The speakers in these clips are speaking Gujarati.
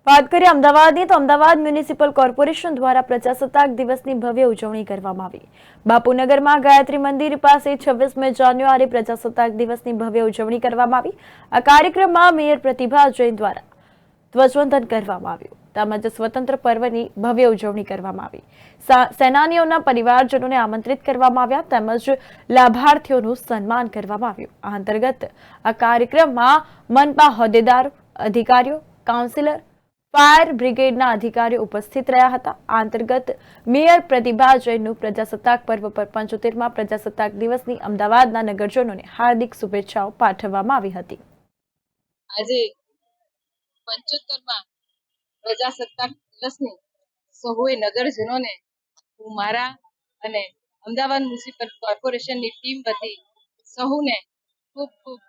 વાત કરીએ અમદાવાદની તો અમદાવાદ મ્યુનિસિપલ કોર્પોરેશન દ્વારા પ્રજાસત્તાક દિવસની ભવ્ય ઉજવણી કરવામાં આવી। બાપુનગરમાં ગાયત્રી મંદિર પાસે 26મી જાન્યુઆરી પ્રજાસત્તાક દિવસની ભવ્ય ઉજવણી કરવામાં આવી। આ કાર્યક્રમમાં મેયર પ્રતિભા જૈન દ્વારા ધ્વજવંદન કરવામાં આવ્યું તેમજ સ્વતંત્ર પર્વની ભવ્ય ઉજવણી કરવામાં આવી। સેનાનીઓના પરિવારજનોને આમંત્રિત કરવામાં આવ્યા તેમજ લાભાર્થીઓનું સન્માન કરવામાં આવ્યું। આ અંતર્ગત આ કાર્યક્રમમાં મનપા હોદ્દેદારો, અધિકારીઓ, કાઉન્સિલર, फायर ब्रिगेडના અધિકારીઓ ઉપસ્થિત રહ્યા હતા। આ અંતર્ગત મેયર પ્રતિભા જૈનનું પ્રજાસત્તાક પર્વ પર 75મા પ્રજાસત્તાક દિવસની અમદાવાદના નગરજનોને હાર્દિક શુભેચ્છાઓ પાઠવવામાં આવી હતી। આજે 75મા પ્રજાસત્તાક દિવસની સૌએ નગરજનોને હું મારા અને અમદાવાદ મ્યુનિસિપલ કોર્પોરેશનની ટીમ વતી સૌને ખૂબ ખૂબ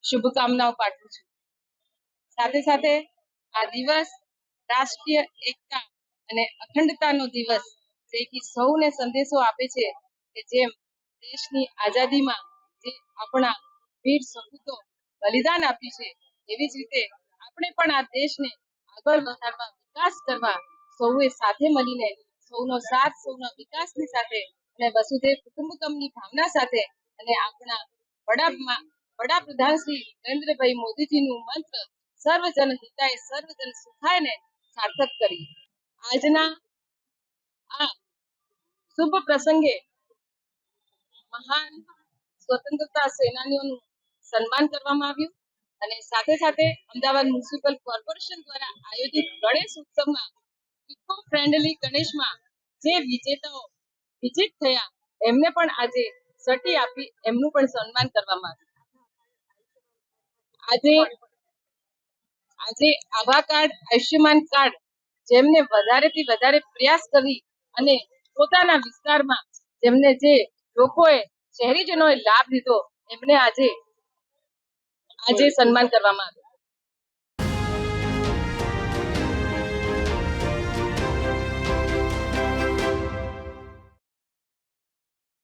શુભકામનાઓ પાઠવું છું। સાથે સાથે આ દિવસ રાષ્ટ્રીય એકતા અને અખંડતાનો દિવસ છે કે સૌને સંદેશો આપે છે કે જેમ દેશની આઝાદીમાં જે આપણા વીર સપૂતો બલિદાન આપ્યું છે એવી જ રીતે આપણે પણ આ દેશને આગળ વધારવા, વિકાસ કરવા સૌએ સાથે મળીને સૌનો સાથ, સૌના વિકાસની સાથે અને વસુધૈવ કુટુંબકમની ભાવના સાથે અને આપણા વડાપ્રધાન શ્રી નરેન્દ્રભાઈ મોદીજીનું મંત્ર સર્વજન હિતાય સર્વજન સુખાયને સાર્થક કરી આજના આ શુભ પ્રસંગે મહાન સ્વતંત્રતા સેનાનીઓનું સન્માન કરવામાં આવ્યું અને સાથે સાથે અમદાવાદ મ્યુનિસિપલ કોર્પોરેશન દ્વારા આયોજિત ગણેશ ઉત્સવમાં ઇકો ફ્રેન્ડલી ગણેશમાં જે વિજેતાઓ વિજેત થયા એમને પણ આજે સર્ટી આપી એમનું પણ સન્માન કરવામાં આવ્યું। આજે આભા કાર્ડ, આયુષ્યમાન કાર્ડ જેમને વધારેથી વધારે પ્રયાસ કરી અને પોતાના વિસ્તારમાં જેમને જે લોકોએ શહેરીજનોએ લાભ લીધો એમને આજે સન્માન કરવામાં આવ્યું।